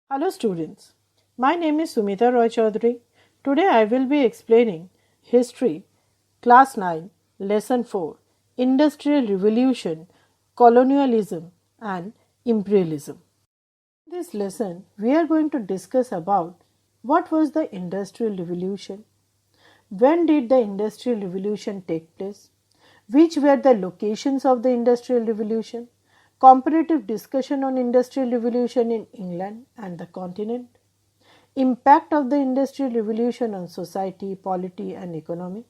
Hello students, my name is Sumita Roy Chaudhary. Today I will be explaining History, Class 9, Lesson 4, Industrial Revolution, Colonialism and Imperialism. In this lesson, we are going to discuss about what was the Industrial Revolution, when did the Industrial Revolution take place, which were the locations of the Industrial Revolution, comparative discussion on Industrial Revolution in England and the continent, impact of the Industrial Revolution on society, polity and economy,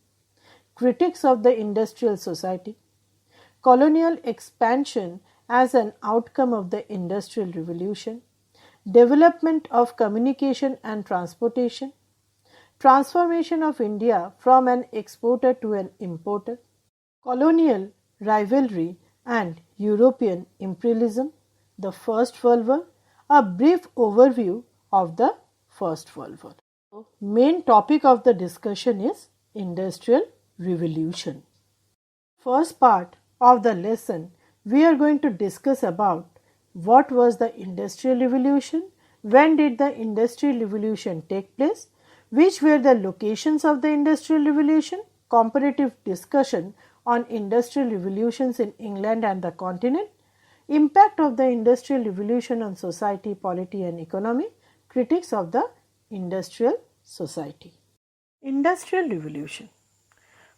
critics of the industrial society, colonial expansion as an outcome of the Industrial Revolution, development of communication and transportation, transformation of India from an exporter to an importer, colonial rivalry and European imperialism, the First World War, a brief overview of the First World War. Main topic of the discussion is Industrial Revolution. First part of the lesson, we are going to discuss about what was the Industrial Revolution, when did the Industrial Revolution take place, which were the locations of the Industrial Revolution, comparative discussion on industrial revolutions in England and the continent, impact of the Industrial Revolution on society, polity and economy, critics of the industrial society. Industrial Revolution.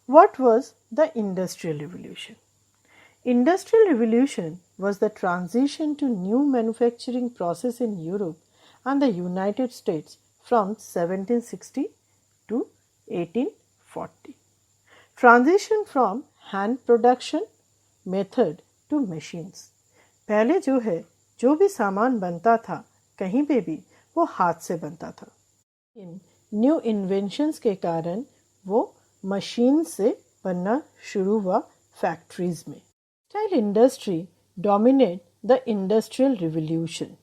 What was the Industrial Revolution? Industrial Revolution was the transition to new manufacturing process in Europe and the United States from 1760 to 1840. Transition from hand production method to machines. पहले जो भी सामान बनता था कहीं पे भी वो हाथ से बनता था। इन न्यू इन्वेंशंस के कारण वो मशीन से बनना शुरू हुआ फैक्ट्रीज में। Textile industry dominate the industrial revolution.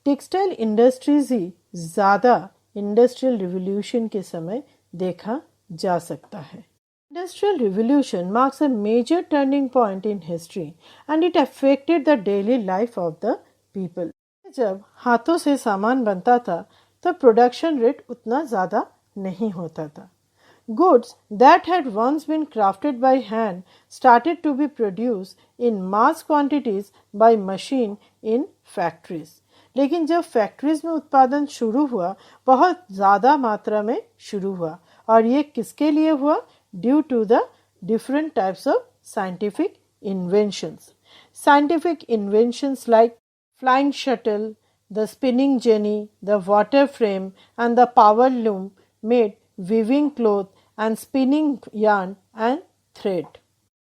Textile industries ही ज़्यादा इंडस्ट्रियल रिवॉल्यूशन के समय देखा जा सकता है। Industrial Revolution marks a major turning point in history and it affected the daily life of the people. जब हाथों से सामान बनता था तब प्रोडक्शन रेट उतना ज़्यादा नहीं होता था। Goods that had once been crafted by hand started to be produced in mass quantities by machine in factories. लेकिन जब फैक्ट्रीज में उत्पादन शुरू हुआ बहुत ज़्यादा मात्रा में शुरू हुआ और ये किसके लिए हुआ? Due to the different types of scientific inventions. Scientific inventions like flying shuttle, the spinning jenny, the water frame and the power loom made weaving cloth and spinning yarn and thread.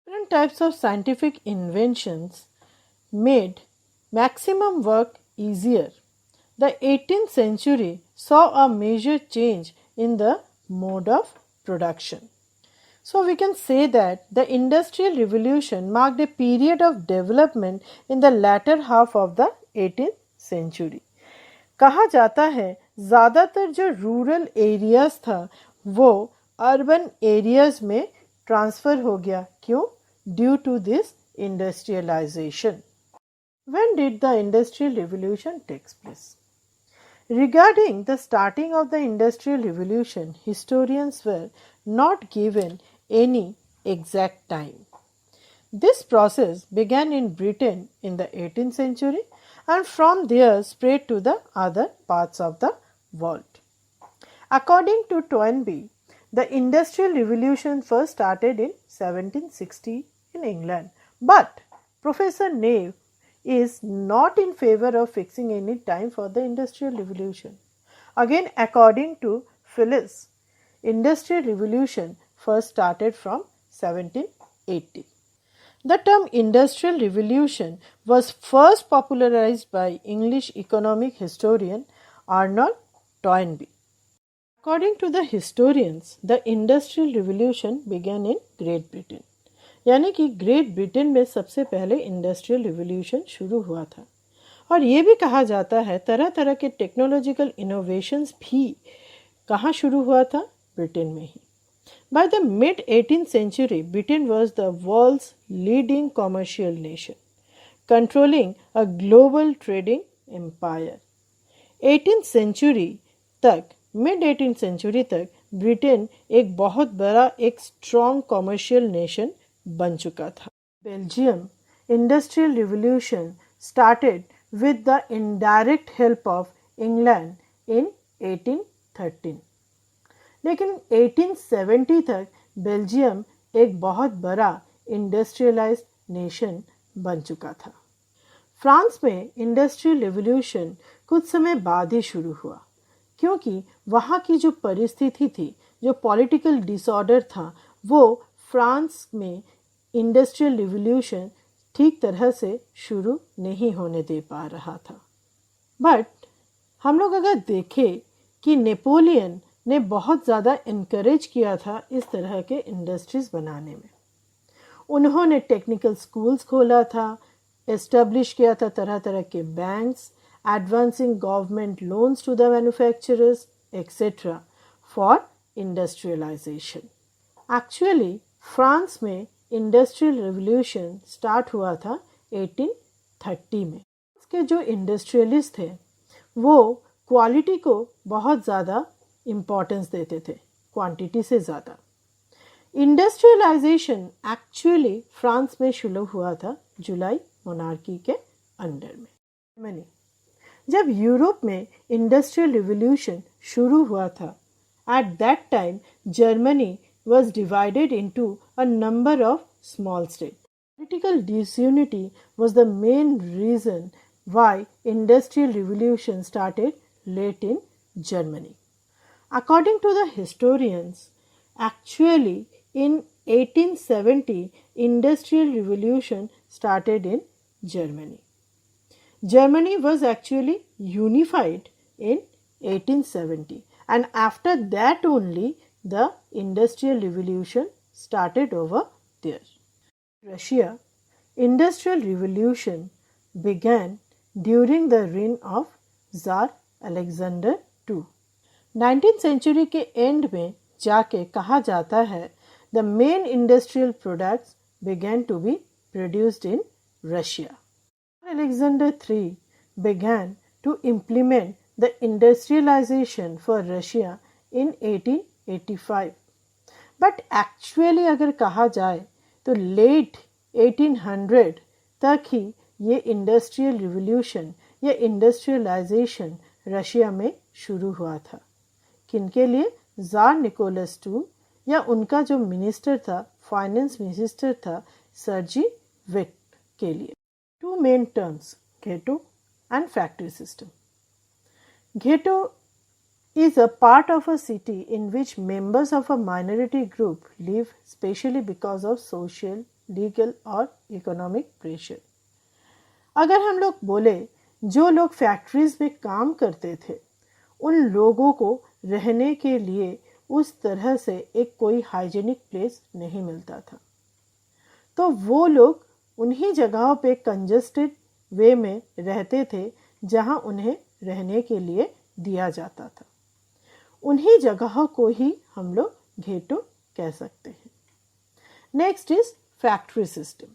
Different types of scientific inventions made maximum work easier. The 18th century saw a major change in the mode of production. So we can say that the Industrial Revolution marked a period of development in the latter half of the 18th century. कहा जाता है ज़्यादातर जो rural areas था वो urban areas में transfer हो गया। क्यों? Due to this industrialization. When did the Industrial Revolution take place? Regarding the starting of the Industrial Revolution, historians were not given any exact time. This process began in Britain in the 18th century and from there spread to the other parts of the world. According to Toynbee, the Industrial Revolution first started in 1760 in England, but Professor Nave is not in favor of fixing any time for the Industrial Revolution. Again, according to Phyllis, Industrial Revolution first started from 1780. The term Industrial Revolution was first popularized by English economic historian Arnold Toynbee. According to the historians, the Industrial Revolution began in Great Britain. यानी कि great Britain में सबसे पहले industrial revolution शुरू हुआ था और ये भी कहा जाता है तरह तरह के टेक्नोलॉजिकल इनोवेशंस भी कहाँ शुरू हुआ था? ब्रिटेन में ही। By the mid-18th century, Britain was the world's leading commercial nation, controlling a global trading empire. 18th century तक, मिड 18th सेंचुरी तक ब्रिटेन एक बहुत बड़ा एक स्ट्रॉन्ग कमर्शियल नेशन बन चुका था। Belgium industrial revolution started with the indirect help of England in 1813, लेकिन 1870 तक बेल्जियम एक बहुत बड़ा इंडस्ट्रियलाइज्ड नेशन बन चुका था। फ्रांस में इंडस्ट्रियल रिवॉल्यूशन कुछ समय बाद ही शुरू हुआ, क्योंकि वहाँ की जो परिस्थिति थी, जो पॉलिटिकल डिसऑर्डर था, वो फ्रांस में इंडस्ट्रियल रिवॉल्यूशन ठीक तरह से शुरू नहीं होने दे पा रहा था। बट हम लोग अगर देखें कि नेपोलियन ने बहुत ज़्यादा इनकरेज किया था इस तरह के इंडस्ट्रीज बनाने में। उन्होंने टेक्निकल स्कूल्स खोला था, एस्टेब्लिश किया था तरह तरह के banks, advancing government loans to the manufacturers etcetera for industrialization. Actually France में इंडस्ट्रियल रिवॉल्यूशन स्टार्ट हुआ था 1830 में। इसके जो इंडस्ट्रियलिस्ट थे वो क्वालिटी को बहुत ज़्यादा इम्पोर्टेंस देते थे, क्वांटिटी से ज़्यादा। इंडस्ट्रियलाइजेशन एक्चुअली फ्रांस में शुरू हुआ था जुलाई मोनार्की के अंडर में। जब यूरोप में इंडस्ट्रियल रिवॉल्यूशन शुरू हुआ था, at that time Germany was divided into a number of small states. Political disunity was the main reason why industrial revolution started late in Germany. According to the historians, actually in 1870 industrial revolution started in Germany. Germany was actually unified in 1870, and after that only the industrial revolution started over there. Russia industrial revolution began during the reign of Tsar Alexander II. 19th century के end में जाके कहा जाता है the main industrial products began to be produced in Russia. Alexander III began to implement the industrialization for Russia in 1885. But actually अगर कहा जाए तो लेट 1800 तक ही ये इंडस्ट्रियल रिवॉल्यूशन या इंडस्ट्रियलाइजेशन रशिया में शुरू हुआ था। किनके लिए? ज़ार निकोलस II या उनका जो मिनिस्टर था, फाइनेंस मिनिस्टर था, सर्जी विट के लिए। Two main terms, ghetto and factory system. Ghetto is a part of a city in which members of a minority group live, especially because of social, legal और economic pressure. अगर हम लोग बोले जो लोग फैक्ट्रीज में काम करते थे उन लोगों को रहने के लिए उस तरह से एक कोई हाइजीनिक प्लेस नहीं मिलता था, तो वो लोग उन्हीं जगहों पे कंजस्टेड वे में रहते थे जहां उन्हें रहने के लिए दिया जाता था। उन्हीं जगहों को ही हम लोग घेटो कह सकते हैं। Next is factory system.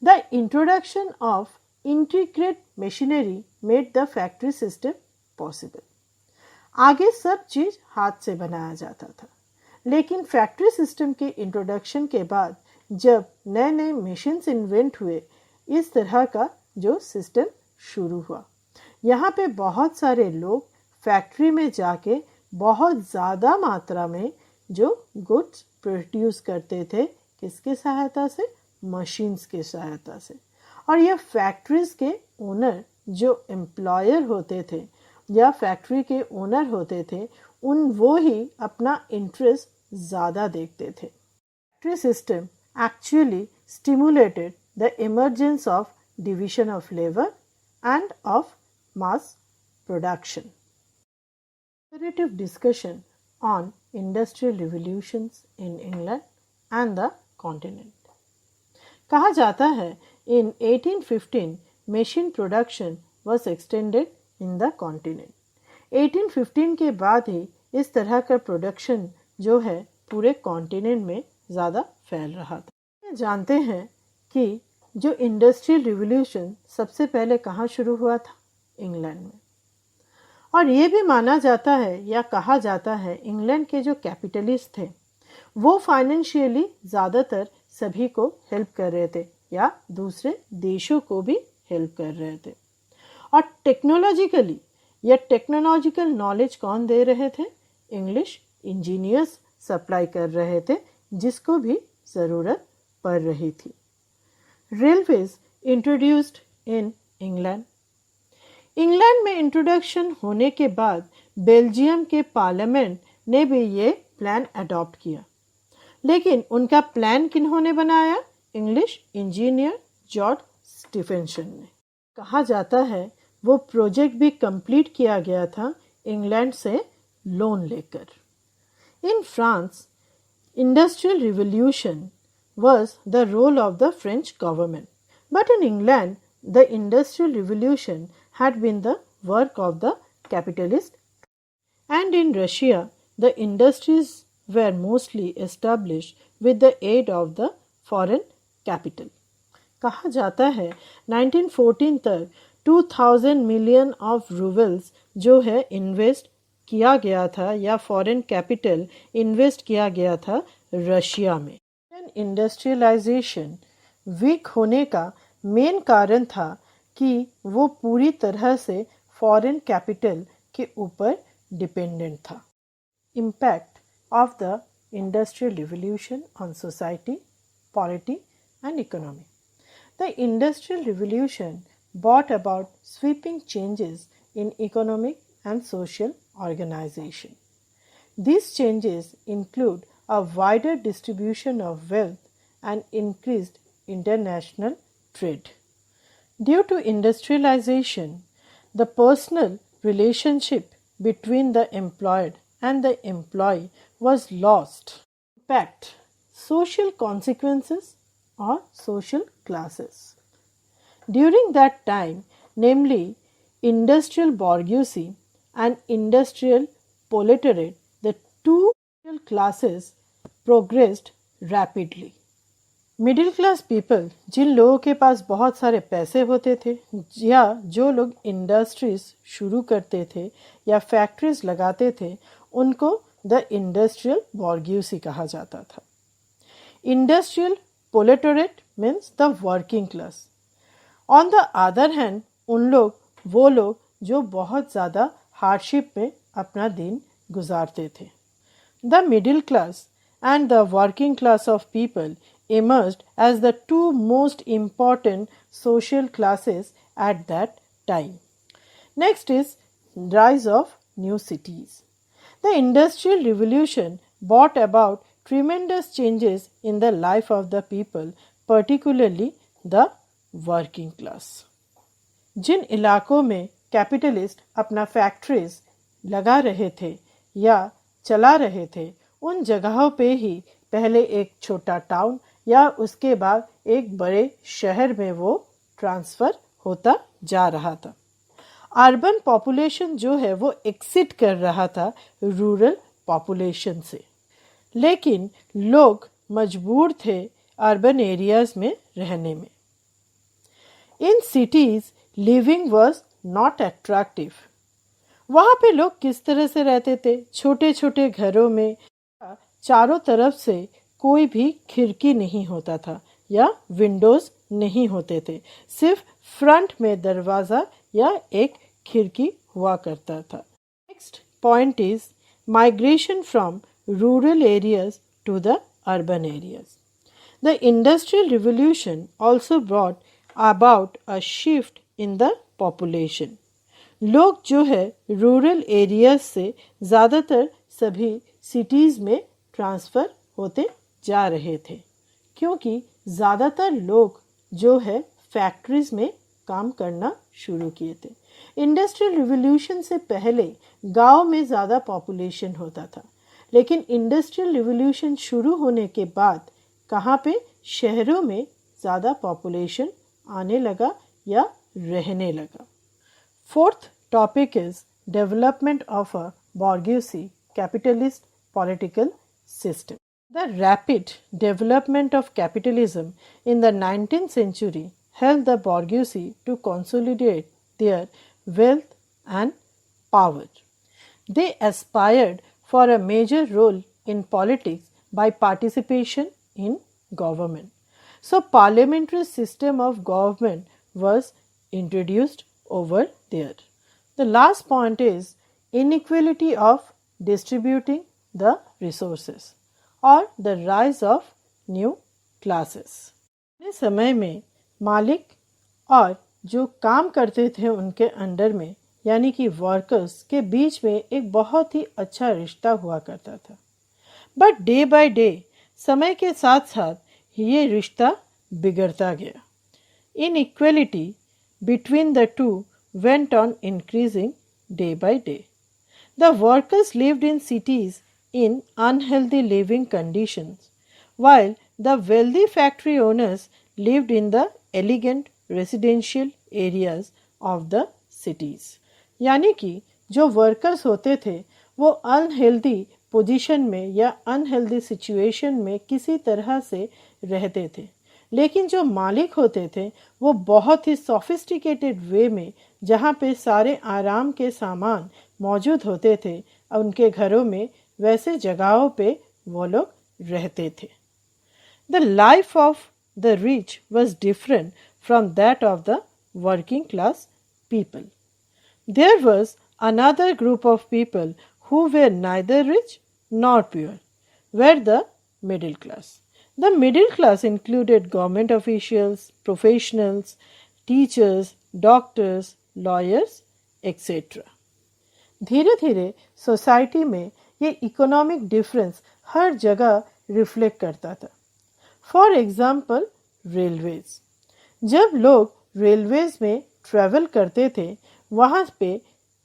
The introduction of integrated machinery made the factory system possible. आगे सब चीज हाथ से बनाया जाता था, लेकिन फैक्ट्री सिस्टम के इंट्रोडक्शन के बाद जब नए नए मशीन्स इन्वेंट हुए, इस तरह का जो सिस्टम शुरू हुआ। यहाँ पे बहुत सारे लोग फैक्ट्री में जाके बहुत ज़्यादा मात्रा में जो गुड्स प्रोड्यूस करते थे, किसके सहायता से? मशीन्स के सहायता से। और यह फैक्ट्रीज के ओनर जो एम्प्लॉयर होते थे या फैक्ट्री के ओनर होते थे, वो ही अपना इंटरेस्ट ज़्यादा देखते थे। Factory system actually stimulated the emergence of division of labour end of mass production. Comparative discussion on industrial revolutions in England and the continent. कहा जाता है in 1815 machine production was extended in the continent. 1815 के बाद ही इस तरह का production जो है पूरे कॉन्टिनेंट में ज़्यादा फैल रहा था। जानते हैं कि जो इंडस्ट्रियल रिवॉल्यूशन सबसे पहले कहाँ शुरू हुआ था? इंग्लैंड में। और ये भी माना जाता है या कहा जाता है इंग्लैंड के जो कैपिटलिस्ट थे वो फाइनेंशियली ज़्यादातर सभी को हेल्प कर रहे थे या दूसरे देशों को भी हेल्प कर रहे थे। और टेक्नोलॉजिकली या टेक्नोलॉजिकल नॉलेज कौन दे रहे थे? इंग्लिश इंजीनियर्स सप्लाई कर रहे थे जिसको भी ज़रूरत पड़ रही थी। Railways introduced in England. England में इंट्रोडक्शन होने के बाद बेल्जियम के पार्लियामेंट ने भी ये प्लान अडॉप्ट किया, लेकिन उनका प्लान किन्होंने बनाया? इंग्लिश इंजीनियर जॉर्ज स्टीफेंसन ने। कहा जाता है वो प्रोजेक्ट भी कंप्लीट किया गया था इंग्लैंड से लोन लेकर। In France industrial revolution was the role of the French government, but in England the industrial revolution had been the work of the capitalists, and in Russia the industries were mostly established with the aid of the foreign capital. कहा जाता है 1914 तक 2000 million of roubles जो है invest किया गया था या फॉरेन कैपिटल इन्वेस्ट किया गया था रशिया में। इंडस्ट्रियलाइजेशन वीक होने का मेन कारण था कि वो पूरी तरह से फॉरेन कैपिटल के ऊपर डिपेंडेंट था। Impact of the industrial revolution on society, polity and economy. The industrial revolution brought about sweeping changes in economic and social organization. These changes include a wider distribution of wealth and increased international trade. Due to industrialization, the personal relationship between the employed and the employee was lost. Impact: social consequences or social classes. During that time, namely industrial bourgeoisie and industrial proletariat, the two social classes progressed rapidly. Middle class people, जिन लोगों के पास बहुत सारे पैसे होते थे या जो लोग इंडस्ट्रीज शुरू करते थे या फैक्ट्रीज लगाते थे, उनको द इंडस्ट्रियल बॉर्ग्यूसी कहा जाता था। Industrial proletariat means the working class. On the other hand वो लोग जो बहुत ज़्यादा हार्डशिप में अपना दिन गुजारते थे। The middle class and the working class of people emerged as the two most important social classes at that time. Next is rise of new cities. The Industrial Revolution brought about tremendous changes in the life of the people, particularly the working class. जिन इलाकों में capitalist अपना factories लगा रहे थे या चला रहे थे, उन जगहों पे ही पहले एक छोटा टाउन या उसके बाद एक बड़े शहर में वो ट्रांसफ़र होता जा रहा था। अर्बन पॉपुलेशन जो है वो एक्सिट कर रहा था रूरल पॉपुलेशन से, लेकिन लोग मजबूर थे अर्बन एरियाज में रहने में। In cities living was not attractive. वहाँ पे लोग किस तरह से रहते थे? छोटे छोटे घरों में चारों तरफ से कोई भी खिड़की नहीं होता था या विंडोज नहीं होते थे, सिर्फ फ्रंट में दरवाज़ा या एक खिड़की हुआ करता था। Next point is migration from rural areas to the urban areas. The industrial revolution also brought about a shift in the population. लोग जो है रूरल एरियाज से ज़्यादातर सभी सिटीज़ में ट्रांसफ़र होते जा रहे थे, क्योंकि ज़्यादातर लोग जो है फैक्ट्रीज में काम करना शुरू किए थे। इंडस्ट्रियल रिवॉल्यूशन से पहले गांव में ज़्यादा पॉपुलेशन होता था, लेकिन इंडस्ट्रियल रिवॉल्यूशन शुरू होने के बाद कहाँ पे? शहरों में ज़्यादा पॉपुलेशन आने लगा या रहने लगा। Fourth topic is development of a bourgeoisie capitalist political system. The rapid development of capitalism in the 19th century helped the bourgeoisie to consolidate their wealth and power. They aspired for a major role in politics by participation in government. So parliamentary system of government was introduced over there. The last point is inequality of distributing the resources or the rise of new classes. इस समय में मालिक और जो काम करते थे उनके अंडर में यानी कि वर्कर्स के बीच में एक बहुत ही अच्छा रिश्ता हुआ करता था. बट डे बाय डे समय के साथ साथ ये रिश्ता बिगड़ता गया. Inequality between the two went on increasing day by day. The workers lived in cities in unhealthy living conditions, while the wealthy factory owners lived in the elegant residential areas of the cities. यानी कि जो workers होते थे वो unhealthy position में या unhealthy situation में किसी तरह से रहते थे, लेकिन जो मालिक होते थे वो बहुत ही सोफिस्टिकेटेड वे में जहाँ पे सारे आराम के सामान मौजूद होते थे उनके घरों में वैसे जगहों पे वो लोग रहते थे. The life of the rich was different from that of the working class people. There was another group of people who were neither rich nor poor, were the middle class. The middle class included government officials, professionals, teachers, doctors, lawyers, etc. धीरे धीरे society में ये economic difference हर जगह reflect करता था. For example railways. जब लोग railways में ट्रेवल करते थे वहाँ पे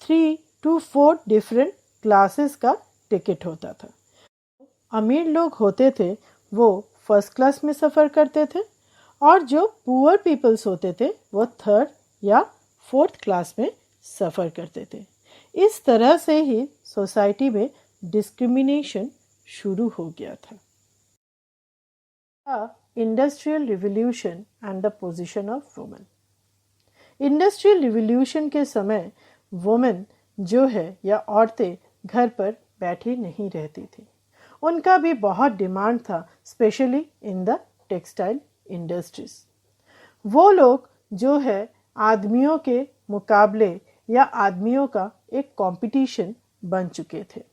3 to 4 डिफरेंट क्लासेस का टिकट होता था. अमीर लोग होते थे वो फर्स्ट क्लास में सफ़र करते थे और जो पुअर पीपल्स होते थे वो थर्ड या फोर्थ क्लास में सफ़र करते थे. इस तरह से ही सोसाइटी में डिस्क्रिमिनेशन शुरू हो गया था. Industrial revolution and the position of women. Industrial revolution के समय वुमेन जो है या औरतें घर पर बैठी नहीं रहती थी. उनका भी बहुत डिमांड था, specially in the textile industries. वो लोग जो है आदमियों के मुकाबले या आदमियों का एक कंपटीशन बन चुके थे.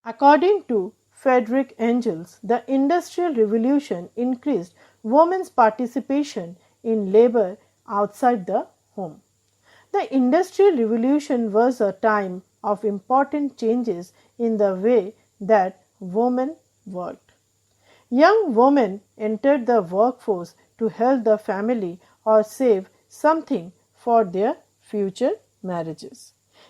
According to Frederick Engels, the Industrial Revolution increased women's participation in labor outside the home. The Industrial Revolution was a time of important changes in the way that women worked. Young women entered the workforce to help the family or save something for their future marriages.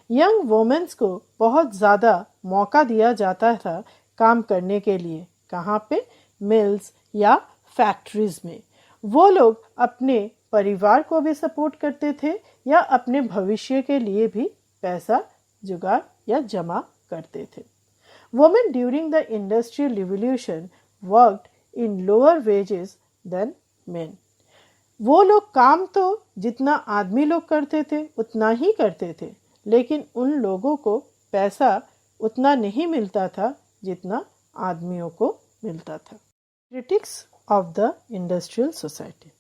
Young women को बहुत ज़्यादा मौका दिया जाता था काम करने के लिए. कहाँ पे? मिल्स या फैक्ट्रीज में. वो लोग अपने परिवार को भी सपोर्ट करते थे या अपने भविष्य के लिए भी पैसा जुगाड़ या जमा करते थे. Women during the Industrial Revolution worked in lower wages than men. वो लोग काम तो जितना आदमी लोग करते थे उतना ही करते थे, लेकिन उन लोगों को पैसा उतना नहीं मिलता था जितना आदमियों को मिलता था. Critics of the Industrial Society.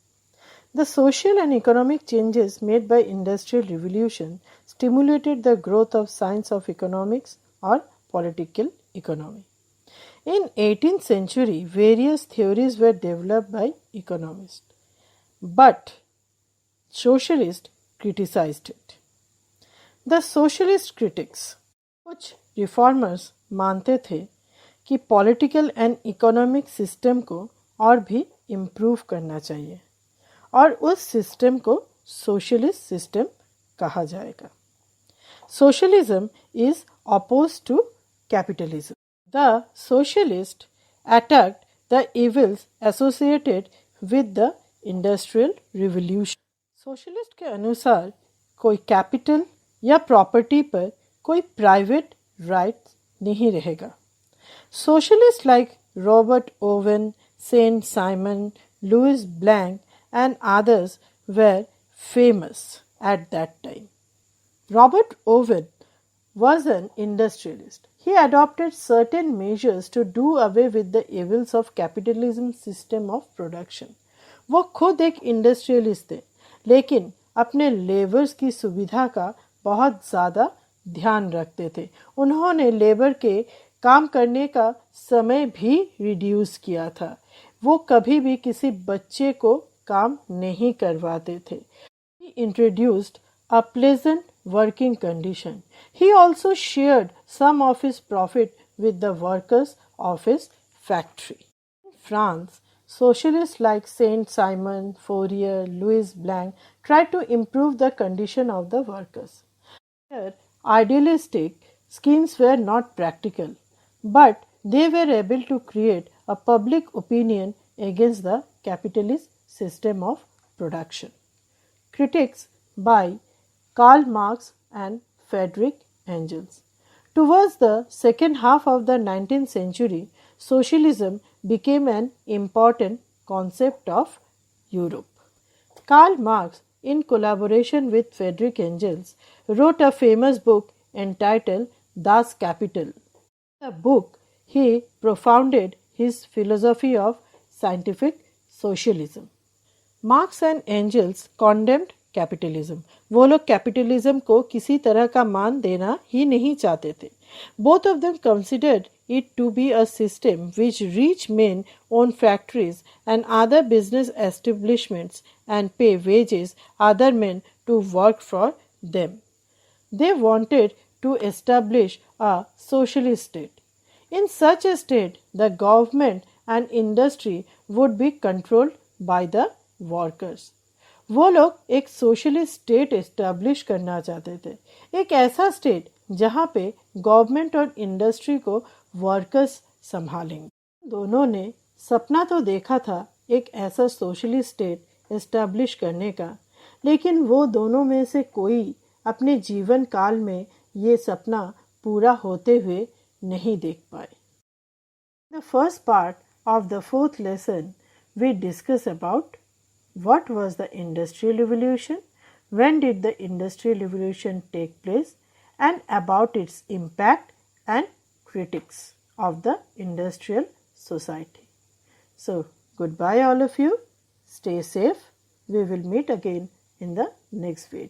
The social and economic changes made by Industrial Revolution stimulated the growth of science of economics or political economy. In 18th century, various theories were developed by economists, but socialists criticized it. The socialist critics, कुछ reformers मानते थे कि political and economic system को और भी improve करना चाहिए और उस सिस्टम को सोशलिस्ट सिस्टम कहा जाएगा. Socialism is opposed to capitalism. The socialists attacked the evils associated with the Industrial Revolution. Socialist के अनुसार कोई कैपिटल या प्रॉपर्टी पर कोई प्राइवेट राइट नहीं रहेगा. Socialists like Robert Owen, Saint Simon, Louis Blanc and others were famous at that time. Robert Owen was an industrialist. He adopted certain measures to do away with the evils of capitalism system of production. वो खुद एक industrialist थे, लेकिन अपने labours की सुविधा का बहुत ज़्यादा ध्यान रखते थे. उन्होंने लेबर के काम करने का समय भी रिड्यूस किया था. वो कभी भी किसी बच्चे को काम नहीं करवाते थे. He introduced a pleasant working condition. He also shared some of his profit with the workers of his factory. In France, socialists like Saint-Simon, Fourier, Louis Blanc tried to improve the condition of the workers. Their idealistic schemes were not practical, but they were able to create a public opinion against the capitalist system of production. Critics by Karl Marx and Friedrich Engels. Towards the second half of the 19th century, socialism became an important concept of Europe. Karl Marx, in collaboration with Friedrich Engels, wrote a famous book entitled Das Kapital. In the book, he propounded his philosophy of scientific socialism. Marx and Engels condemned capitalism. वो लोग capitalism को किसी तरह का मान देना ही नहीं चाहते थे. Both of them considered it to be a system which rich men own factories and other business establishments and pay wages other men to work for them. They wanted to establish a socialist state. In such a state, the government and industry would be controlled by the workers. वो लोग एक socialist state establish करना चाहते थे. एक ऐसा state जहाँ पे गवर्नमेंट और इंडस्ट्री को वर्कर्स संभालेंगे. दोनों ने सपना तो देखा था एक ऐसा सोशलिस्ट स्टेट एस्टेब्लिश करने का, लेकिन वो दोनों में से कोई अपने जीवन काल में ये सपना पूरा होते हुए नहीं देख पाए. The first part of the fourth lesson we discuss about what was the Industrial Revolution, when did the Industrial Revolution take place, and about its impact and critics of the industrial society. So, goodbye all of you, stay safe, we will meet again in the next video.